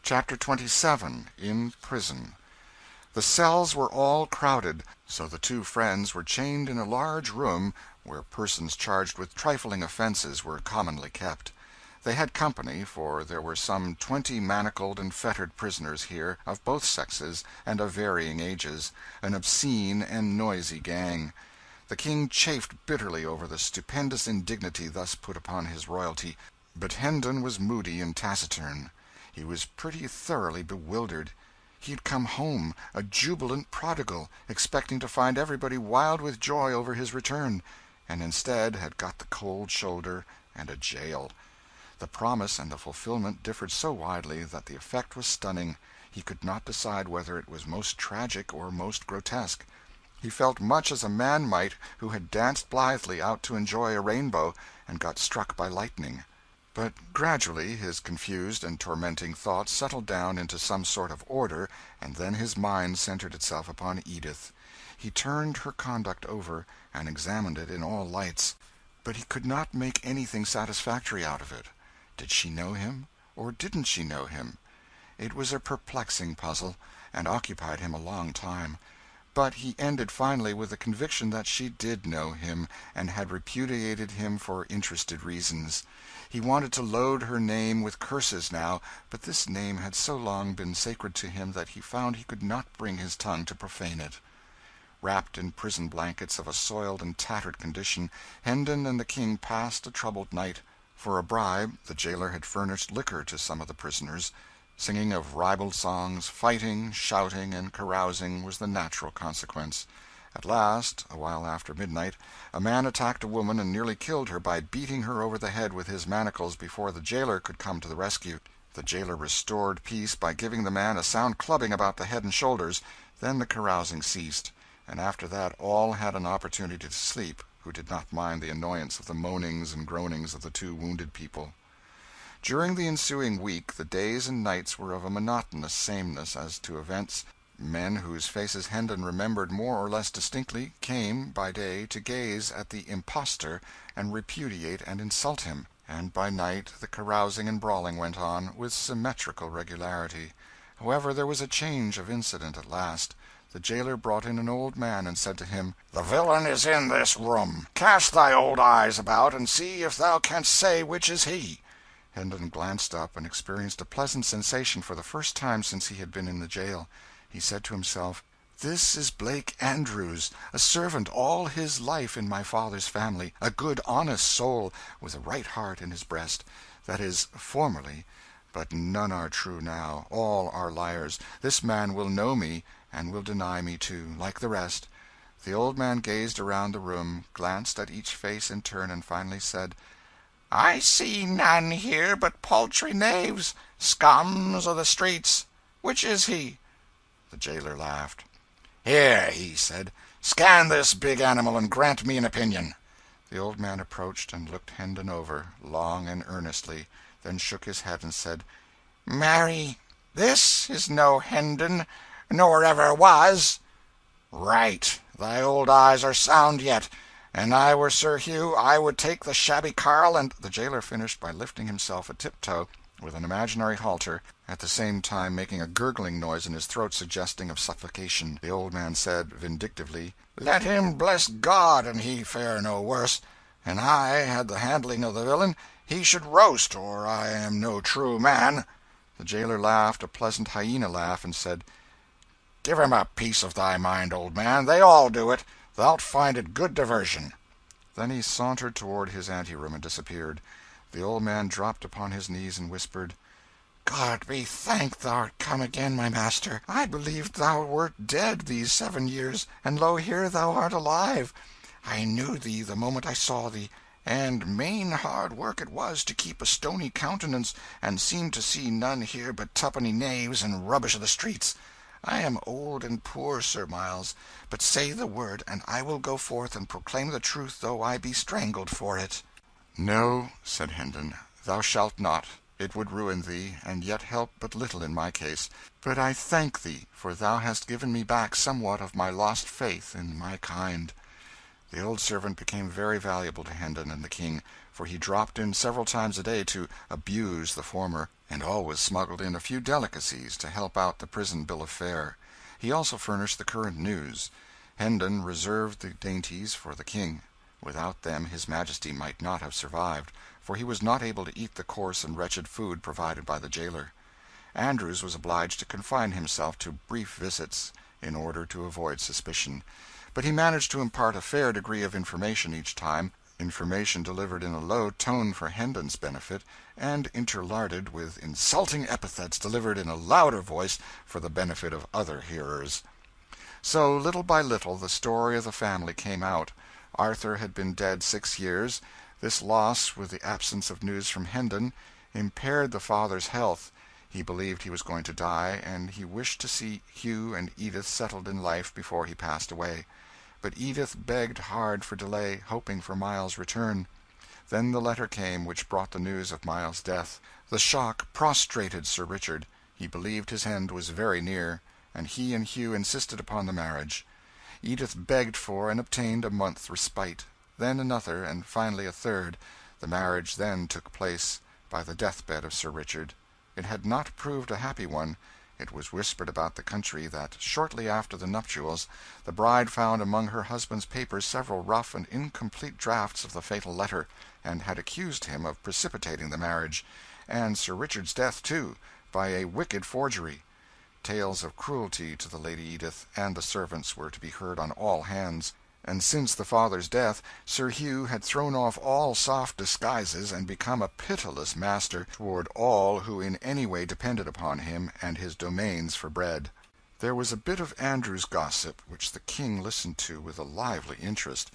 Chapter 27. In Prison. The cells were all crowded, so the two friends were chained in a large room where persons charged with trifling offences were commonly kept. They had company, for there were some 20 manacled and fettered prisoners here, of both sexes and of varying ages, an obscene and noisy gang. The King chafed bitterly over the stupendous indignity thus put upon his royalty, but Hendon was moody and taciturn. He was pretty thoroughly bewildered. He had come home, a jubilant prodigal, expecting to find everybody wild with joy over his return, and instead had got the cold shoulder and a jail. The promise and the fulfilment differed so widely that the effect was stunning. He could not decide whether it was most tragic or most grotesque. He felt much as a man might who had danced blithely out to enjoy a rainbow and got struck by lightning. But gradually his confused and tormenting thoughts settled down into some sort of order, and then his mind centered itself upon Edith. He turned her conduct over, and examined it in all lights, but he could not make anything satisfactory out of it. Did she know him, or didn't she know him? It was a perplexing puzzle, and occupied him a long time. But he ended finally with the conviction that she did know him, and had repudiated him for interested reasons. He wanted to load her name with curses now, but this name had so long been sacred to him that he found he could not bring his tongue to profane it. Wrapped in prison blankets of a soiled and tattered condition, Hendon and the King passed a troubled night. For a bribe, the jailer had furnished liquor to some of the prisoners. Singing of ribald songs, fighting, shouting, and carousing was the natural consequence. At last, a while after midnight, a man attacked a woman and nearly killed her by beating her over the head with his manacles before the jailer could come to the rescue. The jailer restored peace by giving the man a sound clubbing about the head and shoulders. Then the carousing ceased, and after that all had an opportunity to sleep who did not mind the annoyance of the moanings and groanings of the two wounded people. During the ensuing week the days and nights were of a monotonous sameness as to events. Men whose faces Hendon remembered more or less distinctly came, by day, to gaze at the impostor and repudiate and insult him, and by night the carousing and brawling went on, with symmetrical regularity. However, there was a change of incident at last. The jailer brought in an old man and said to him, "The villain is in this room. Cast thy old eyes about, and see if thou canst say which is he." Hendon glanced up, and experienced a pleasant sensation for the first time since he had been in the jail. He said to himself, "This is Blake Andrews, a servant all his life in my father's family, a good honest soul, with a right heart in his breast. That is, formerly, but none are true now, all are liars. This man will know me, and will deny me too, like the rest." The old man gazed around the room, glanced at each face in turn, and finally said, "I see none here but paltry knaves, scums of the streets. Which is he?" The jailer laughed. "Here," he said, "scan this big animal and grant me an opinion." The old man approached and looked Hendon over, long and earnestly, then shook his head and said, "Marry, this is no Hendon, nor ever was." "Right, thy old eyes are sound yet. An I were Sir Hugh, I would take the shabby carle and—" The jailer finished by lifting himself a tiptoe with an imaginary halter, at the same time making a gurgling noise in his throat suggesting of suffocation. The old man said, vindictively, "Let him bless God and he fare no worse. An I had the handling of the villain, he should roast, or I am no true man." The jailer laughed a pleasant hyena laugh, and said, "Give him a piece of thy mind, old man. They all do it. Thou'lt find it good diversion." Then he sauntered toward his anteroom and disappeared. The old man dropped upon his knees and whispered, "God be thanked thou'rt come again, my master. I believed thou wert dead these 7 years, and lo, here thou art alive. I knew thee the moment I saw thee, and main hard work it was to keep a stony countenance, and seem to see none here but tuppenny knaves and rubbish of the streets. I am old and poor, Sir Miles, but say the word, and I will go forth and proclaim the truth though I be strangled for it." "No," said Hendon, "thou shalt not. It would ruin thee, and yet help but little in my case. But I thank thee, for thou hast given me back somewhat of my lost faith in my kind." The old servant became very valuable to Hendon and the King, for he dropped in several times a day to abuse the former, and always smuggled in a few delicacies to help out the prison bill of fare. He also furnished the current news. Hendon reserved the dainties for the King. Without them his Majesty might not have survived, for he was not able to eat the coarse and wretched food provided by the jailer. Andrews was obliged to confine himself to brief visits, in order to avoid suspicion; but he managed to impart a fair degree of information each time, information delivered in a low tone for Hendon's benefit, and interlarded with insulting epithets delivered in a louder voice for the benefit of other hearers. So, little by little, the story of the family came out. Arthur had been dead 6 years. This loss, with the absence of news from Hendon, impaired the father's health. He believed he was going to die, and he wished to see Hugh and Edith settled in life before he passed away. But Edith begged hard for delay, hoping for Miles's return. Then the letter came which brought the news of Miles's death. The shock prostrated Sir Richard. He believed his end was very near, and he and Hugh insisted upon the marriage. Edith begged for and obtained a month's respite, then another, and finally a third. The marriage then took place by the deathbed of Sir Richard. It had not proved a happy one. It was whispered about the country that, shortly after the nuptials, the bride found among her husband's papers several rough and incomplete drafts of the fatal letter, and had accused him of precipitating the marriage, and Sir Richard's death, too, by a wicked forgery. Tales of cruelty to the Lady Edith and the servants were to be heard on all hands; and since the father's death, Sir Hugh had thrown off all soft disguises and become a pitiless master toward all who in any way depended upon him and his domains for bread. There was a bit of Andrew's gossip which the King listened to with a lively interest.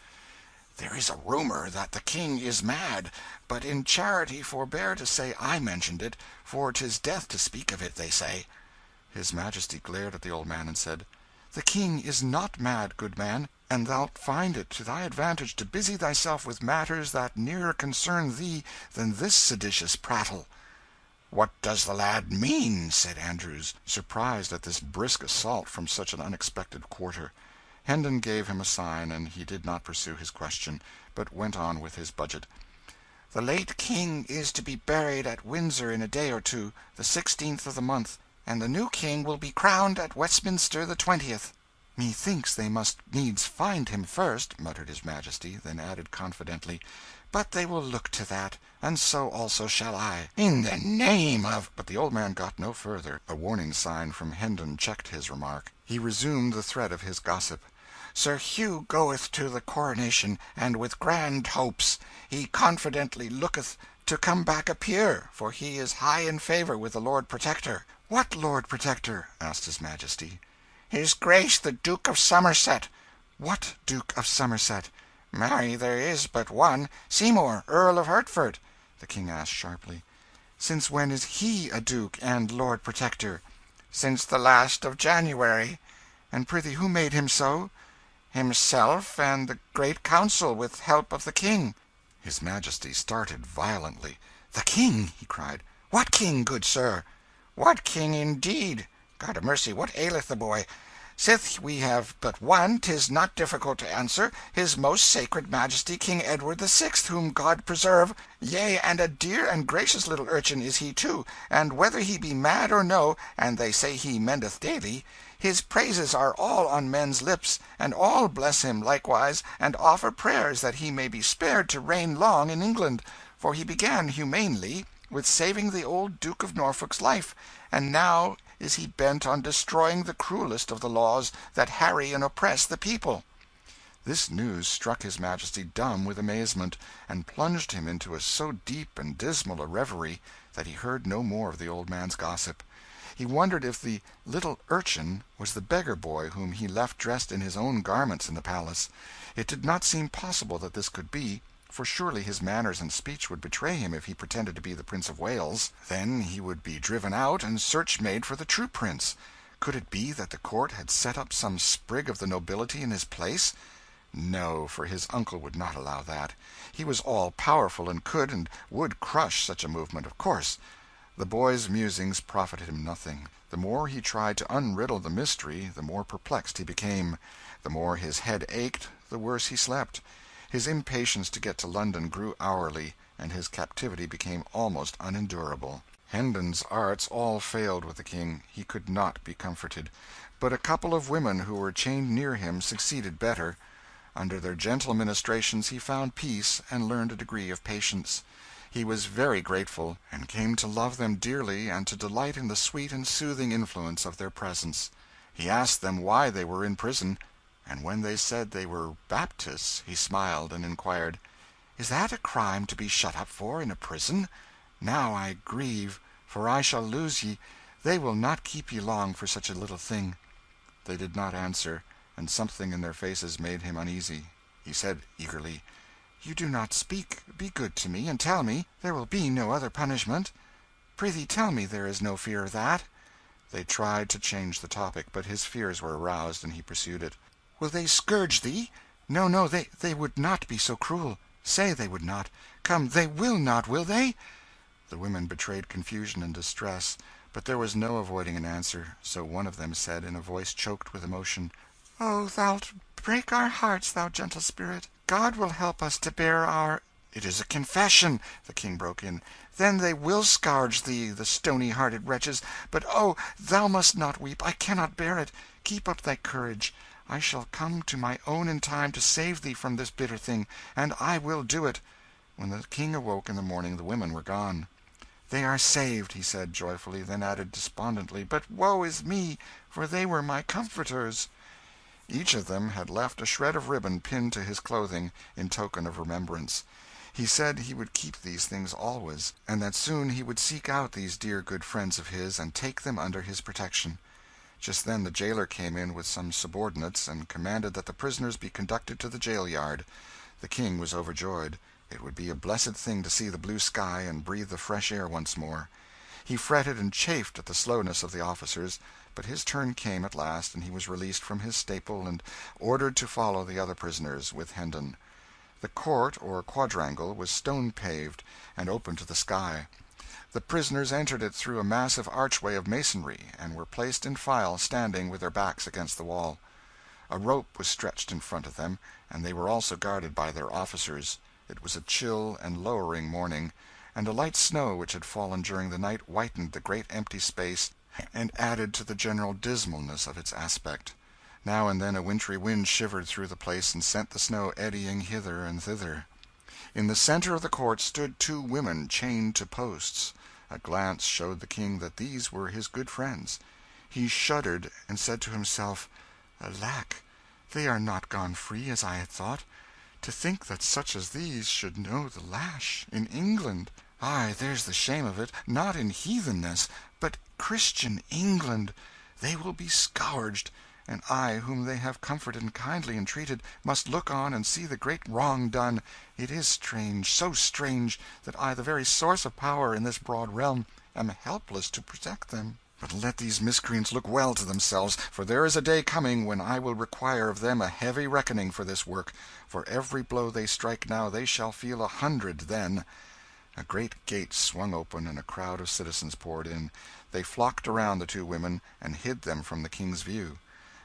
"There is a rumour that the King is mad, but in charity forbear to say I mentioned it, for 'tis death to speak of it, they say." His Majesty glared at the old man and said, "The King is not mad, good man, and thou'lt find it to thy advantage to busy thyself with matters that nearer concern thee than this seditious prattle." "What does the lad mean?" said Andrews, surprised at this brisk assault from such an unexpected quarter. Hendon gave him a sign, and he did not pursue his question, but went on with his budget. "The late King is to be buried at Windsor in a day or two, the 16th of the month, and the new King will be crowned at Westminster the 20th. "Methinks they must needs find him first," muttered his Majesty, then added confidently, "but they will look to that, and so also shall I." "In the name of—" But the old man got no further. A warning sign from Hendon checked his remark. He resumed the thread of his gossip. "Sir Hugh goeth to the coronation, and with grand hopes. He confidently looketh to come back a peer, for he is high in favour with the Lord Protector." "What Lord Protector?" asked his Majesty. "His Grace the Duke of Somerset." "What Duke of Somerset?" "Marry, there is but one, Seymour, Earl of Hertford." The King asked sharply, "Since when is he a duke and Lord Protector?" "Since the last of January." "And prithee who made him so?" "Himself and the Great Council, with help of the King." His Majesty started violently. "The King!" he cried. "What King, good sir?" "What King, indeed? God a mercy, what aileth the boy? Sith we have but one, 'tis not difficult to answer. His most sacred Majesty King Edward the Sixth, whom God preserve. Yea, and a dear and gracious little urchin is he, too, and whether he be mad or no, and they say he mendeth daily, his praises are all on men's lips, and all bless him likewise, and offer prayers that he may be spared to reign long in England, for he began humanely with saving the old Duke of Norfolk's life, and now is he bent on destroying the cruelest of the laws that harry and oppress the people." This news struck his Majesty dumb with amazement, and plunged him into so deep and dismal a reverie that he heard no more of the old man's gossip. He wondered if the little urchin was the beggar boy whom he left dressed in his own garments in the palace. It did not seem possible that this could be, for surely his manners and speech would betray him if he pretended to be the Prince of Wales. Then he would be driven out, and search made for the true prince. Could it be that the court had set up some sprig of the nobility in his place? No, for his uncle would not allow that. He was all powerful, and could and would crush such a movement, of course. The boy's musings profited him nothing. The more he tried to unriddle the mystery, the more perplexed he became. The more his head ached, the worse he slept. His impatience to get to London grew hourly, and his captivity became almost unendurable. Hendon's arts all failed with the King. He could not be comforted. But a couple of women who were chained near him succeeded better. Under their gentle ministrations he found peace and learned a degree of patience. He was very grateful, and came to love them dearly and to delight in the sweet and soothing influence of their presence. He asked them why they were in prison, and when they said they were Baptists, he smiled and inquired, "Is that a crime to be shut up for in a prison? Now I grieve, for I shall lose ye. They will not keep ye long for such a little thing." They did not answer, and something in their faces made him uneasy. He said eagerly, "You do not speak. Be good to me, and tell me. There will be no other punishment. Prithee tell me there is no fear of that." They tried to change the topic, but his fears were aroused, and he pursued it. "Will they scourge thee? No, no, they would not be so cruel. Say they would not. Come, they will not, will they?" The women betrayed confusion and distress, but there was no avoiding an answer, so one of them said, in a voice choked with emotion, "Oh, thou'lt break our hearts, thou gentle spirit. God will help us to bear our—" "It is a confession," the King broke in. "Then they will scourge thee, the stony-hearted wretches. But oh, thou must not weep. I cannot bear it. Keep up thy courage. I shall come to my own in time to save thee from this bitter thing, and I will do it." When the King awoke in the morning the women were gone. "They are saved," he said joyfully, then added despondently, "but woe is me, for they were my comforters." Each of them had left a shred of ribbon pinned to his clothing, in token of remembrance. He said he would keep these things always, and that soon he would seek out these dear good friends of his and take them under his protection. Just then the jailer came in with some subordinates, and commanded that the prisoners be conducted to the jail yard. The King was overjoyed. It would be a blessed thing to see the blue sky and breathe the fresh air once more. He fretted and chafed at the slowness of the officers, but his turn came at last, and he was released from his staple and ordered to follow the other prisoners, with Hendon. The court, or quadrangle, was stone paved, and open to the sky. The prisoners entered it through a massive archway of masonry, and were placed in file, standing with their backs against the wall. A rope was stretched in front of them, and they were also guarded by their officers. It was a chill and lowering morning, and a light snow which had fallen during the night whitened the great empty space and added to the general dismalness of its aspect. Now and then a wintry wind shivered through the place and sent the snow eddying hither and thither. In the centre of the court stood two women chained to posts. A glance showed the King that these were his good friends. He shuddered, and said to himself, "Alack, they are not gone free, as I had thought. To think that such as these should know the lash in England! Aye, there's the shame of it, not in heathenness, but Christian England. They will be scourged, and I, whom they have comforted and kindly entreated, must look on and see the great wrong done. It is strange, so strange, that I, the very source of power in this broad realm, am helpless to protect them. But let these miscreants look well to themselves, for there is a day coming when I will require of them a heavy reckoning for this work. For every blow they strike now they shall feel 100 then." A great gate swung open, and a crowd of citizens poured in. They flocked around the two women, and hid them from the King's view.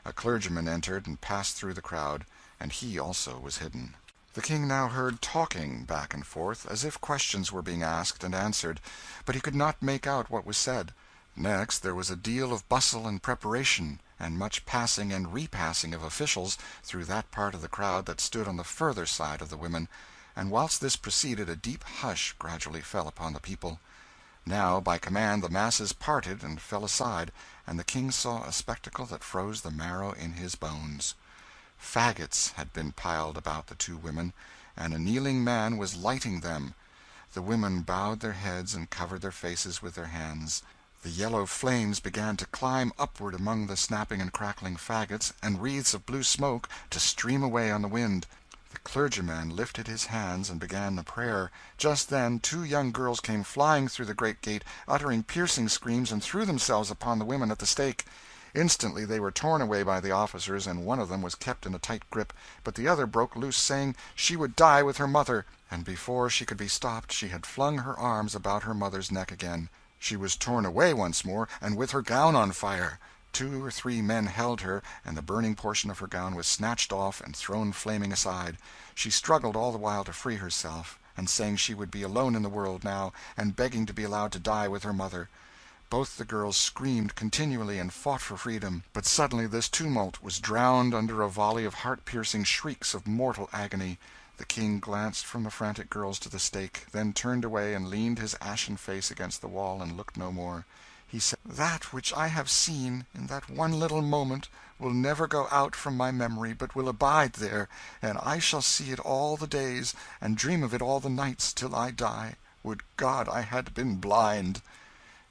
A clergyman entered and passed through the crowd, and he also was hidden. The King now heard talking, back and forth, as if questions were being asked and answered, but he could not make out what was said. Next there was a deal of bustle and preparation, and much passing and repassing of officials through that part of the crowd that stood on the further side of the women, and whilst this proceeded a deep hush gradually fell upon the people. Now, by command, the masses parted and fell aside, and the King saw a spectacle that froze the marrow in his bones. Faggots had been piled about the two women, and a kneeling man was lighting them. The women bowed their heads and covered their faces with their hands. The yellow flames began to climb upward among the snapping and crackling faggots, and wreaths of blue smoke to stream away on the wind. The clergyman lifted his hands and began a prayer. Just then two young girls came flying through the great gate, uttering piercing screams, and threw themselves upon the women at the stake. Instantly they were torn away by the officers, and one of them was kept in a tight grip, but the other broke loose, saying she would die with her mother, and before she could be stopped she had flung her arms about her mother's neck again. She was torn away once more, and with her gown on fire. 2 or 3 men held her, and the burning portion of her gown was snatched off and thrown flaming aside. She struggled all the while to free herself, and saying she would be alone in the world now, and begging to be allowed to die with her mother. Both the girls screamed continually and fought for freedom, but suddenly this tumult was drowned under a volley of heart-piercing shrieks of mortal agony. The King glanced from the frantic girls to the stake, then turned away and leaned his ashen face against the wall and looked no more. He said, "That which I have seen in that one little moment will never go out from my memory, but will abide there, and I shall see it all the days, and dream of it all the nights, till I die. Would God I had been blind!"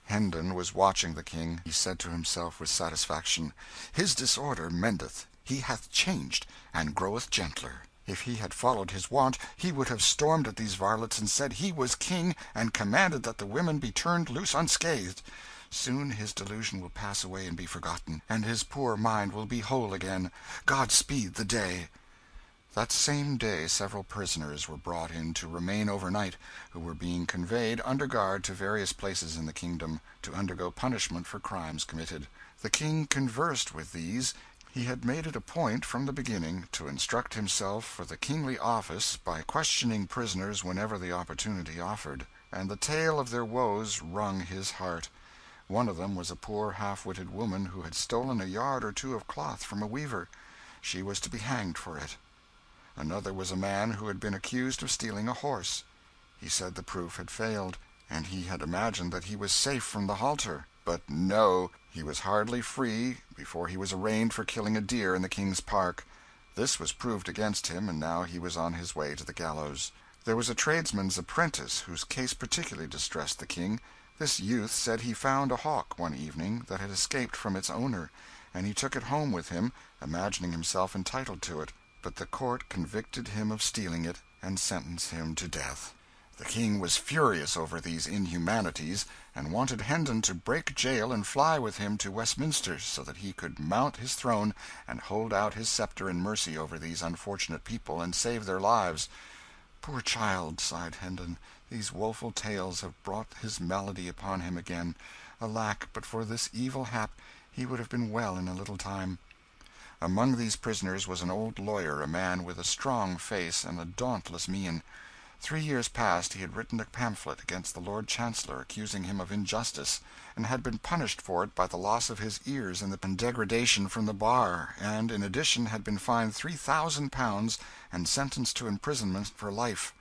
Hendon was watching the King. He said to himself with satisfaction, "His disorder mendeth, he hath changed, and groweth gentler." If he had followed his wont, he would have stormed at these varlets and said he was king, and commanded that the women be turned loose unscathed. Soon his delusion will pass away and be forgotten, and his poor mind will be whole again. God speed the day. That same day several prisoners were brought in to remain overnight, who were being conveyed, under guard, to various places in the kingdom, to undergo punishment for crimes committed. The King conversed with these. He had made it a point, from the beginning, to instruct himself for the kingly office by questioning prisoners whenever the opportunity offered, and the tale of their woes wrung his heart. One of them was a poor half-witted woman who had stolen a yard or two of cloth from a weaver. She was to be hanged for it. Another was a man who had been accused of stealing a horse. He said the proof had failed, and he had imagined that he was safe from the halter. But no, he was hardly free before he was arraigned for killing a deer in the King's Park. This was proved against him, and now he was on his way to the gallows. There was a tradesman's apprentice whose case particularly distressed the King. This youth said he found a hawk, one evening, that had escaped from its owner, and he took it home with him, imagining himself entitled to it. But the court convicted him of stealing it, and sentenced him to death. The King was furious over these inhumanities, and wanted Hendon to break jail and fly with him to Westminster, so that he could mount his throne and hold out his sceptre in mercy over these unfortunate people and save their lives. "Poor child," sighed Hendon, "these woeful tales have brought his malady upon him again. Alack, but for this evil hap, he would have been well in a little time." Among these prisoners was an old lawyer, a man with a strong face and a dauntless mien. 3 years past he had written a pamphlet against the Lord Chancellor, accusing him of injustice, and had been punished for it by the loss of his ears and degradation from the bar, and in addition had been fined £3,000 and sentenced to imprisonment for life.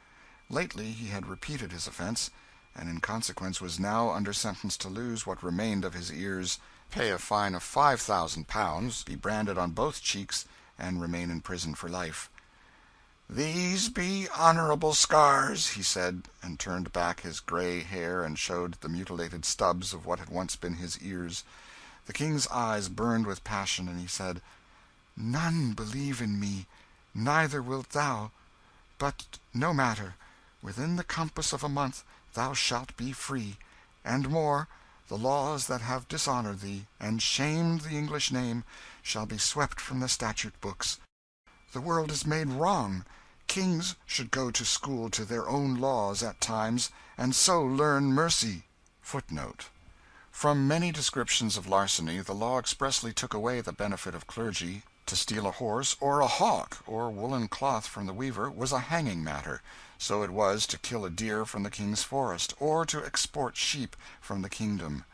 Lately he had repeated his offence, and in consequence was now under sentence to lose what remained of his ears, pay a fine of £5,000, be branded on both cheeks, and remain in prison for life. "These be honorable scars," he said, and turned back his gray hair and showed the mutilated stubs of what had once been his ears. The King's eyes burned with passion, and he said, "None believe in me, neither wilt thou. But no matter, within the compass of a month thou shalt be free, and more, the laws that have dishonoured thee, and shamed the English name, shall be swept from the statute books. The world is made wrong. Kings should go to school to their own laws at times, and so learn mercy." Footnote. From many descriptions of larceny, the law expressly took away the benefit of clergy. To steal a horse, or a hawk, or woolen cloth from the weaver, was a hanging matter. So it was to kill a deer from the King's forest, or to export sheep from the kingdom.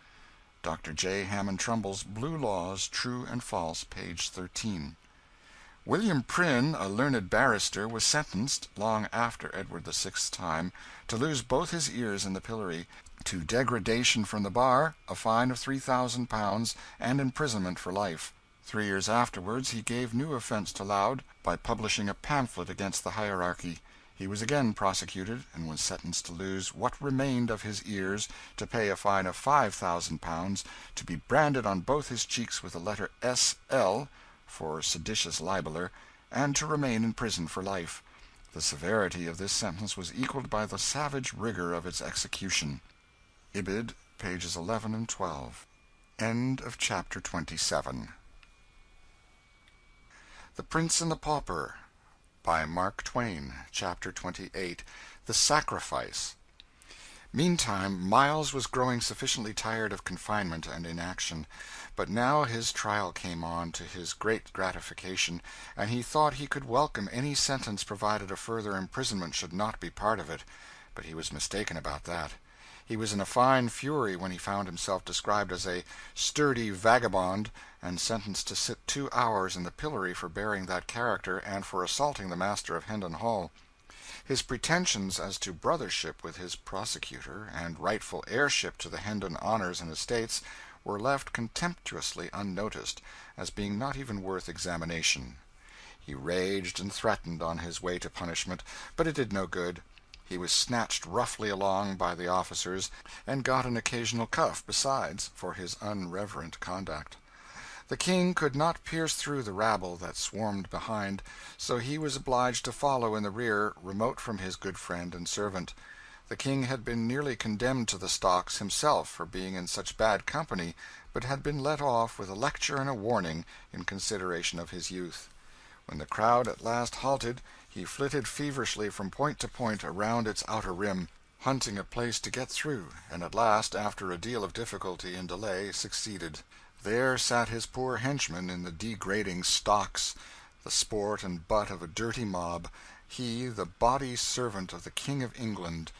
Dr. J. Hammond Trumbull's Blue Laws, True and False, page 13. William Prynne, a learned barrister, was sentenced, long after Edward VI's time, to lose both his ears in the pillory, to degradation from the bar, a fine of £3,000, and imprisonment for life. 3 years afterwards he gave new offence to Laud by publishing a pamphlet against the hierarchy. He was again prosecuted, and was sentenced to lose what remained of his ears, to pay a fine of £5,000, to be branded on both his cheeks with the letter S.L. for seditious libeller, and to remain in prison for life. The severity of this sentence was equalled by the savage rigour of its execution. Ibid, pages 11 and 12. End of chapter 27. The Prince and the Pauper, by Mark Twain. Chapter 28. The Sacrifice. Meantime, Miles was growing sufficiently tired of confinement and inaction; but now his trial came on, to his great gratification, and he thought he could welcome any sentence provided a further imprisonment should not be part of it. But he was mistaken about that. He was in a fine fury when he found himself described as a sturdy vagabond, and sentenced to sit 2 hours in the pillory for bearing that character, and for assaulting the master of Hendon Hall. His pretensions as to brothership with his prosecutor, and rightful heirship to the Hendon honours and estates, were left contemptuously unnoticed, as being not even worth examination. He raged and threatened on his way to punishment, but it did no good. He was snatched roughly along by the officers, and got an occasional cuff, besides, for his unreverent conduct. The King could not pierce through the rabble that swarmed behind, so he was obliged to follow in the rear, remote from his good friend and servant. The King had been nearly condemned to the stocks himself for being in such bad company, but had been let off with a lecture and a warning, in consideration of his youth. When the crowd at last halted, he flitted feverishly from point to point around its outer rim, hunting a place to get through, and at last, after a deal of difficulty and delay, succeeded. There sat his poor henchman in the degrading stocks, the sport and butt of a dirty mob, he the body servant of the King of England.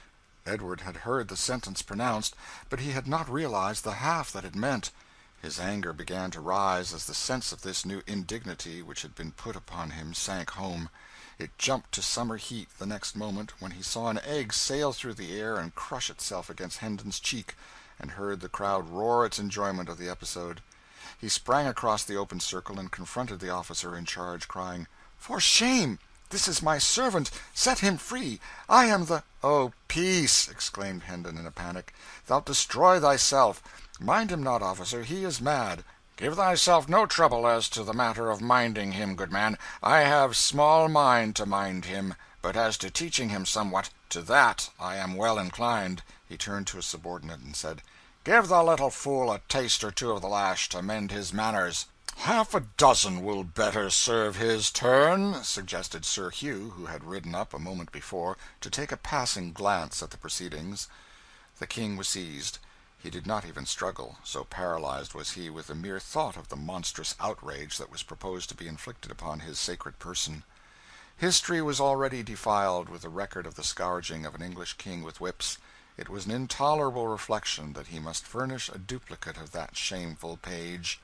Edward had heard the sentence pronounced, but he had not realized the half that it meant. His anger began to rise as the sense of this new indignity which had been put upon him sank home. It jumped to summer heat the next moment when he saw an egg sail through the air and crush itself against Hendon's cheek, and heard the crowd roar its enjoyment of the episode. He sprang across the open circle and confronted the officer in charge, crying, "For shame! This is my servant! Set him free! I am the—" "Oh, peace!" exclaimed Hendon in a panic. "Thou'lt destroy thyself. Mind him not, officer, he is mad." "Give thyself no trouble as to the matter of minding him, good man. I have small mind to mind him, but as to teaching him somewhat, to that I am well inclined." He turned to a subordinate and said, "Give the little fool a taste or two of the lash to mend his manners." "Half a dozen will better serve his turn," suggested Sir Hugh, who had ridden up a moment before to take a passing glance at the proceedings. The King was seized. He did not even struggle, so paralyzed was he with the mere thought of the monstrous outrage that was proposed to be inflicted upon his sacred person. History was already defiled with the record of the scourging of an English king with whips. It was an intolerable reflection that he must furnish a duplicate of that shameful page.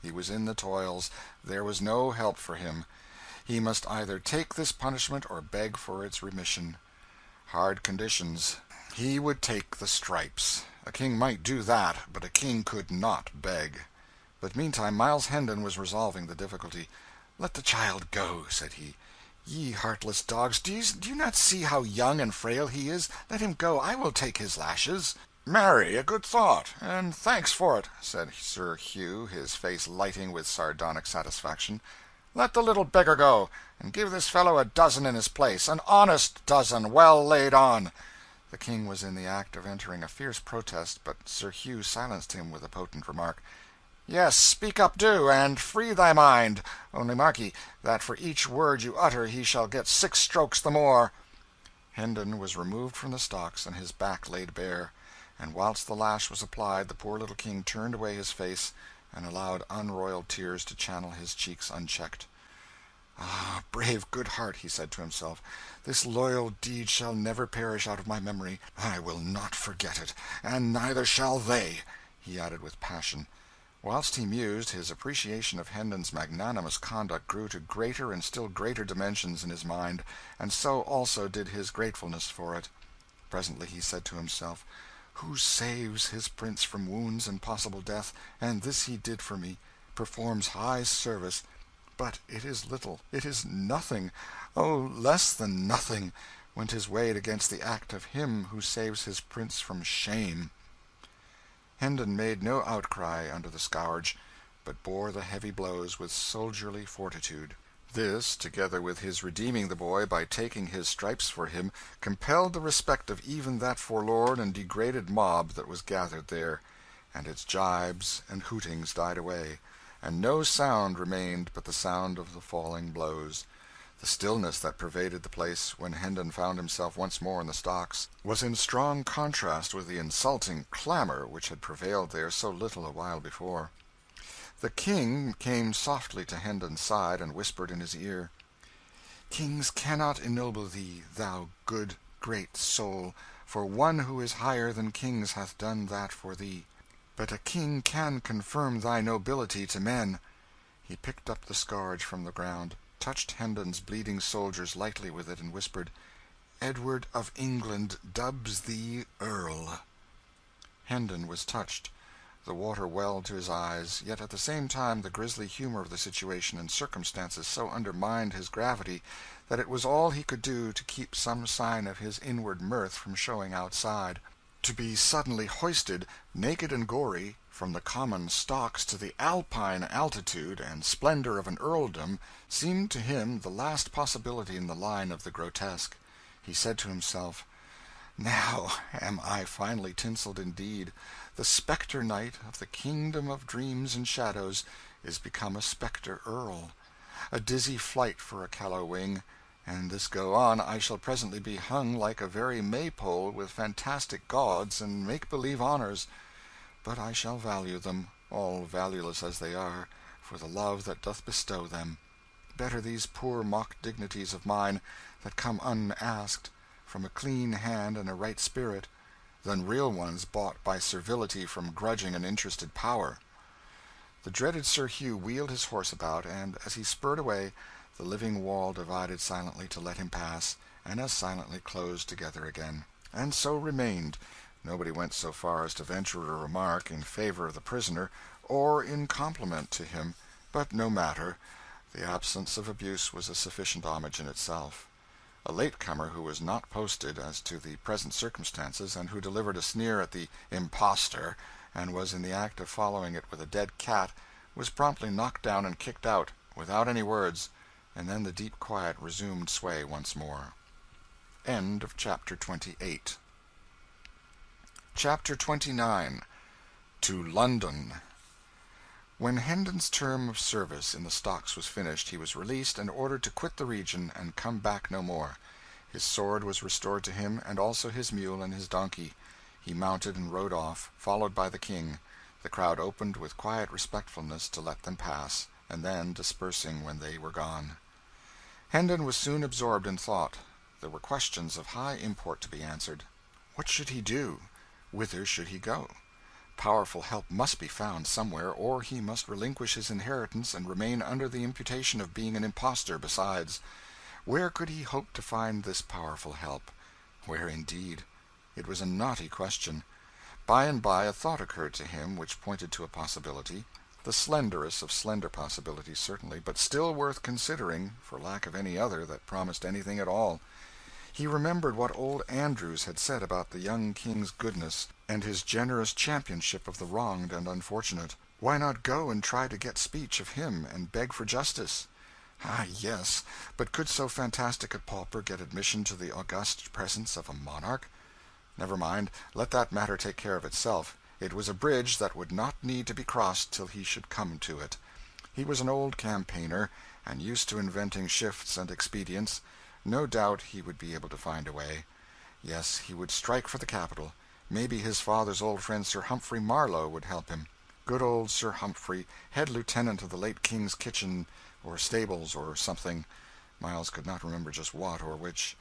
He was in the toils, there was no help for him. He must either take this punishment or beg for its remission. Hard conditions. He would take the stripes. A king might do that, but a king could not beg. But meantime Miles Hendon was resolving the difficulty. "Let the child go," said he. "Ye heartless dogs, do you not see how young and frail he is? Let him go, I will take his lashes." "Marry, a good thought, and thanks for it," said Sir Hugh, his face lighting with sardonic satisfaction. "Let the little beggar go, and give this fellow a dozen in his place, an honest dozen, well laid on." The King was in the act of entering a fierce protest, but Sir Hugh silenced him with a potent remark. "Yes, speak up, do, and free thy mind. Only mark ye, that for each word you utter he shall get 6 strokes the more." Hendon was removed from the stocks and his back laid bare, and whilst the lash was applied the poor little King turned away his face and allowed unroyal tears to channel his cheeks unchecked. "Ah, brave good heart," he said to himself, "this loyal deed shall never perish out of my memory. I will not forget it, and neither shall they," he added with passion. Whilst he mused, his appreciation of Hendon's magnanimous conduct grew to greater and still greater dimensions in his mind, and so also did his gratefulness for it. Presently he said to himself, "Who saves his prince from wounds and possible death, and this he did for me, performs high service, but it is little, it is nothing, oh, less than nothing, when 'tis weighed against the act of him who saves his prince from shame." Hendon made no outcry under the scourge, but bore the heavy blows with soldierly fortitude. This, together with his redeeming the boy by taking his stripes for him, compelled the respect of even that forlorn and degraded mob that was gathered there, and its gibes and hootings died away, and no sound remained but the sound of the falling blows. The stillness that pervaded the place, when Hendon found himself once more in the stocks, was in strong contrast with the insulting clamour which had prevailed there so little a while before. The King came softly to Hendon's side, and whispered in his ear "Kings cannot ennoble thee, thou good great soul, for one who is higher than kings hath done that for thee. But a king can confirm thy nobility to men." He picked up the scourge from the ground, touched Hendon's bleeding shoulders lightly with it, and whispered, "Edward of England dubs thee earl." Hendon was touched. The water welled to his eyes, yet at the same time the grisly humour of the situation and circumstances so undermined his gravity that it was all he could do to keep some sign of his inward mirth from showing outside. To be suddenly hoisted, naked and gory, from the common stocks to the Alpine altitude and splendour of an earldom seemed to him the last possibility in the line of the grotesque. He said to himself, "Now am I finely tinselled indeed. The spectre knight of the kingdom of dreams and shadows is become a spectre earl. A dizzy flight for a callow wing, and this go on, I shall presently be hung like a very maypole with fantastic gauds and make-believe honours. But I shall value them, all valueless as they are, for the love that doth bestow them. Better these poor mock dignities of mine, that come unasked, from a clean hand and a right spirit, than real ones bought by servility from grudging and interested power." The dreaded Sir Hugh wheeled his horse about, and, as he spurred away, the living wall divided silently to let him pass, and as silently closed together again. And so remained. Nobody went so far as to venture a remark in favour of the prisoner, or in compliment to him, but no matter, the absence of abuse was a sufficient homage in itself. A late comer who was not posted as to the present circumstances, and who delivered a sneer at the "impostor," and was in the act of following it with a dead cat, was promptly knocked down and kicked out, without any words, and then the deep quiet resumed sway once more. CHAPTer 28. Chapter 29. To London. When Hendon's term of service in the stocks was finished, he was released and ordered to quit the region and come back no more. His sword was restored to him, and also his mule and his donkey. He mounted and rode off, followed by the King. The crowd opened with quiet respectfulness to let them pass, and then dispersing when they were gone. Hendon was soon absorbed in thought. There were questions of high import to be answered. What should he do? Whither should he go? Powerful help must be found somewhere, or he must relinquish his inheritance and remain under the imputation of being an impostor besides. Where could he hope to find this powerful help? Where, indeed? It was a knotty question. By and by a thought occurred to him which pointed to a possibility, the slenderest of slender possibilities, certainly, but still worth considering, for lack of any other that promised anything at all. He remembered what old Andrews had said about the young King's goodness, and his generous championship of the wronged and unfortunate. Why not go and try to get speech of him, and beg for justice? Ah, yes, but could so fantastic a pauper get admission to the august presence of a monarch? Never mind, let that matter take care of itself. It was a bridge that would not need to be crossed till he should come to it. He was an old campaigner, and used to inventing shifts and expedients. No doubt he would be able to find a way. Yes, he would strike for the capital. Maybe his father's old friend Sir Humphrey Marlowe would help him. Good old Sir Humphrey, head lieutenant of the late King's kitchen, or stables, or something. Miles could not remember just what, or which.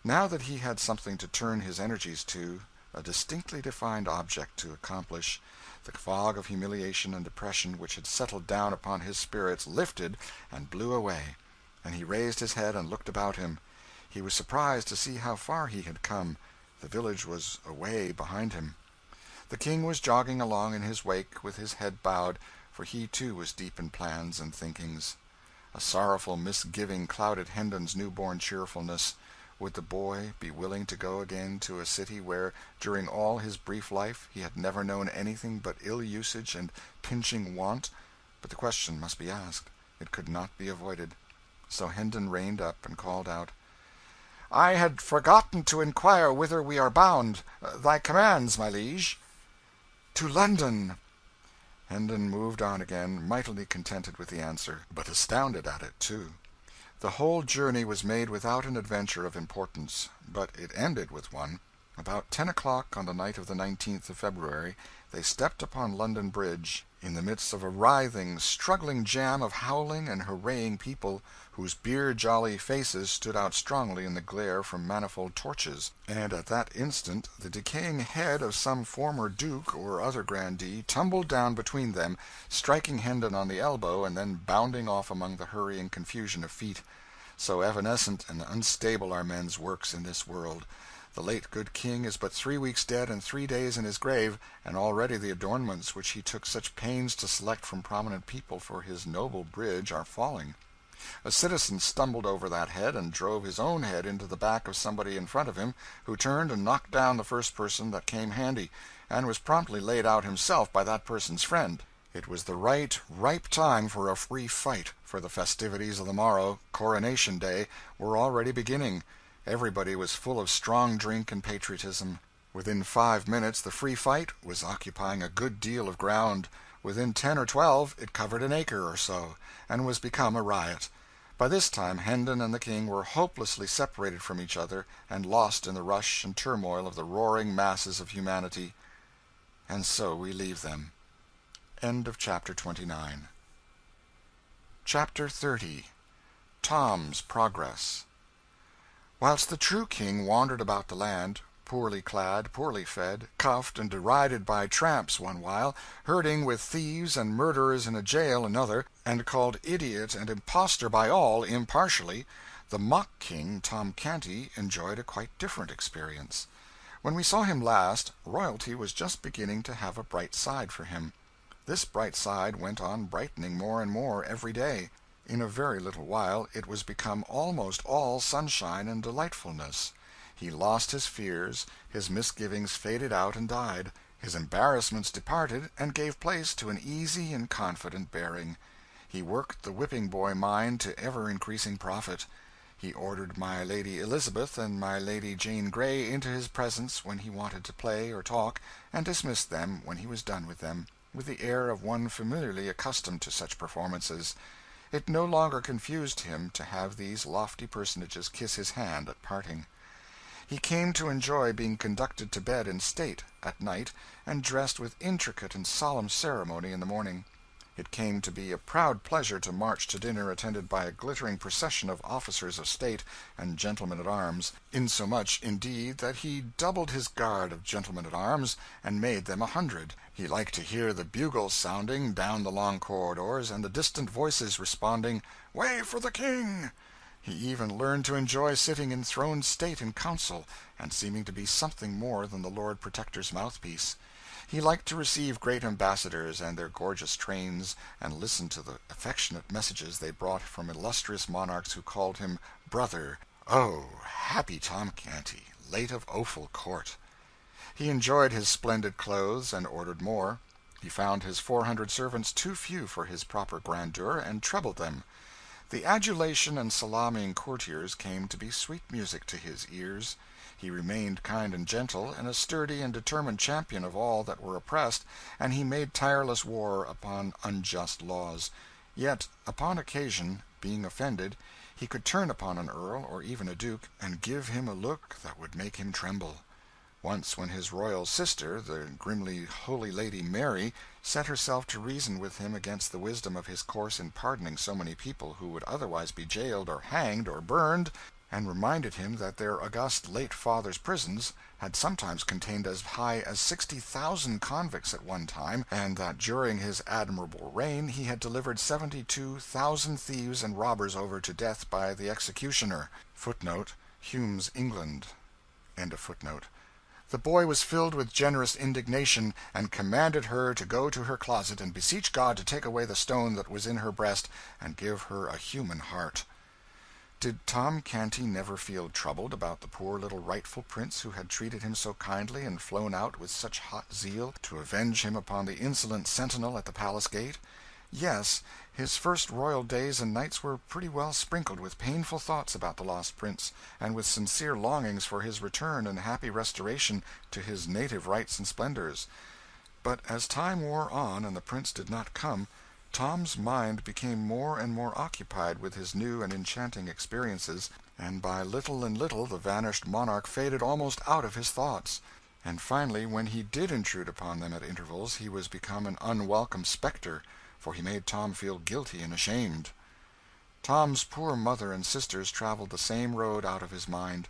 Now that he had something to turn his energies to, a distinctly defined object to accomplish, the fog of humiliation and depression which had settled down upon his spirits lifted and blew away, and he raised his head and looked about him. He was surprised to see how far he had come. The village was away behind him. The King was jogging along in his wake with his head bowed, for he too was deep in plans and thinkings. A sorrowful misgiving clouded Hendon's new-born cheerfulness. Would the boy be willing to go again to a city where, during all his brief life, he had never known anything but ill-usage and pinching want? But the question must be asked. It could not be avoided. So Hendon reined up and called out, "I had forgotten to inquire whither we are bound. Thy commands, my liege." "To London." Hendon moved on again, mightily contented with the answer, but astounded at it, too. The whole journey was made without an adventure of importance, but it ended with one. About 10 o'clock on the night of the 19th of February, they stepped upon London Bridge, in the midst of a writhing, struggling jam of howling and hurraying people, whose beer-jolly faces stood out strongly in the glare from manifold torches; and at that instant the decaying head of some former duke or other grandee tumbled down between them, striking Hendon on the elbow and then bounding off among the hurrying confusion of feet. So evanescent and unstable are men's works in this world. The late good King is but 3 weeks dead and 3 days in his grave, and already the adornments which he took such pains to select from prominent people for his noble bridge are falling. A citizen stumbled over that head and drove his own head into the back of somebody in front of him, who turned and knocked down the first person that came handy, and was promptly laid out himself by that person's friend. It was the right, ripe time for a free fight, for the festivities of the morrow, Coronation Day, were already beginning. Everybody was full of strong drink and patriotism. Within 5 minutes the free fight was occupying a good deal of ground. Within 10 or 12 it covered an acre or so, and was become a riot. By this time Hendon and the King were hopelessly separated from each other, and lost in the rush and turmoil of the roaring masses of humanity. And so we leave them. End of chapter 29. Chapter 30. Tom's Progress. Whilst the true King wandered about the land, poorly clad, poorly fed, cuffed and derided by tramps one while, herding with thieves and murderers in a jail another, and called idiot and impostor by all impartially, the mock King, Tom Canty, enjoyed a quite different experience. When we saw him last, royalty was just beginning to have a bright side for him. This bright side went on brightening more and more every day. In a very little while it was become almost all sunshine and delightfulness. He lost his fears, his misgivings faded out and died, his embarrassments departed and gave place to an easy and confident bearing. He worked the whipping-boy mind to ever-increasing profit. He ordered my Lady Elizabeth and my Lady Jane Grey into his presence when he wanted to play or talk, and dismissed them when he was done with them, with the air of one familiarly accustomed to such performances. It no longer confused him to have these lofty personages kiss his hand at parting. He came to enjoy being conducted to bed in state, at night, and dressed with intricate and solemn ceremony in the morning. It came to be a proud pleasure to march to dinner attended by a glittering procession of officers of state and gentlemen at arms, insomuch, indeed, that he doubled his guard of gentlemen at arms, and made them 100. He liked to hear the bugles sounding down the long corridors, and the distant voices responding, "Way for the King!" He even learned to enjoy sitting in throned state in council, and seeming to be something more than the Lord Protector's mouthpiece. He liked to receive great ambassadors and their gorgeous trains, and listen to the affectionate messages they brought from illustrious monarchs who called him brother. Oh, happy Tom Canty, late of Offal Court! He enjoyed his splendid clothes, and ordered more. He found his 400 servants too few for his proper grandeur, and trebled them. The adulation and salaming courtiers came to be sweet music to his ears. He remained kind and gentle, and a sturdy and determined champion of all that were oppressed, and he made tireless war upon unjust laws. Yet, upon occasion, being offended, he could turn upon an earl, or even a duke, and give him a look that would make him tremble. Once when his royal sister, the grimly holy Lady Mary, set herself to reason with him against the wisdom of his course in pardoning so many people who would otherwise be jailed or hanged or burned, and reminded him that their august late father's prisons had sometimes contained as high as 60,000 convicts at one time, and that during his admirable reign he had delivered 72,000 thieves and robbers over to death by the executioner. [Footnote: Hume's England. End of footnote. The boy was filled with generous indignation, and commanded her to go to her closet and beseech God to take away the stone that was in her breast and give her a human heart. Did Tom Canty never feel troubled about the poor little rightful prince who had treated him so kindly and flown out with such hot zeal to avenge him upon the insolent sentinel at the palace gate? Yes, his first royal days and nights were pretty well sprinkled with painful thoughts about the lost prince, and with sincere longings for his return and happy restoration to his native rights and splendors. But as time wore on and the prince did not come, Tom's mind became more and more occupied with his new and enchanting experiences, and by little and little the vanished monarch faded almost out of his thoughts; and finally, when he did intrude upon them at intervals, he was become an unwelcome spectre, for he made Tom feel guilty and ashamed. Tom's poor mother and sisters traveled the same road out of his mind.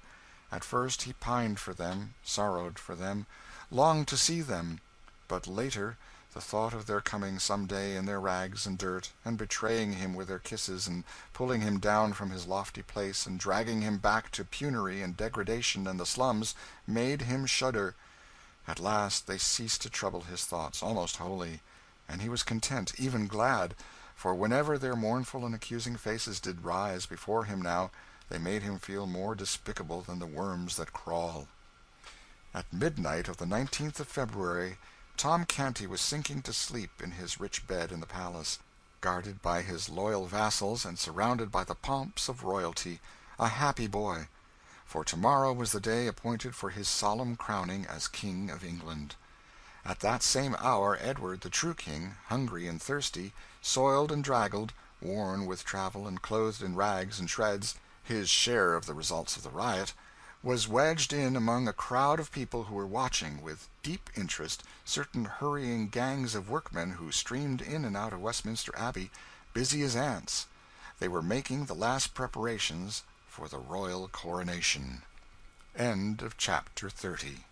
At first he pined for them, sorrowed for them, longed to see them; but later the thought of their coming some day in their rags and dirt, and betraying him with their kisses, and pulling him down from his lofty place, and dragging him back to penury and degradation and the slums, made him shudder. At last they ceased to trouble his thoughts, almost wholly, and he was content, even glad, for whenever their mournful and accusing faces did rise before him now, they made him feel more despicable than the worms that crawl. At midnight of the 19th of February, Tom Canty was sinking to sleep in his rich bed in the palace, guarded by his loyal vassals and surrounded by the pomps of royalty, a happy boy; for tomorrow was the day appointed for his solemn crowning as King of England. At that same hour Edward, the true king, hungry and thirsty, soiled and draggled, worn with travel and clothed in rags and shreds, his share of the results of the riot, was wedged in among a crowd of people who were watching, with deep interest, certain hurrying gangs of workmen who streamed in and out of Westminster Abbey, busy as ants. They were making the last preparations for the royal coronation. End of chapter 30.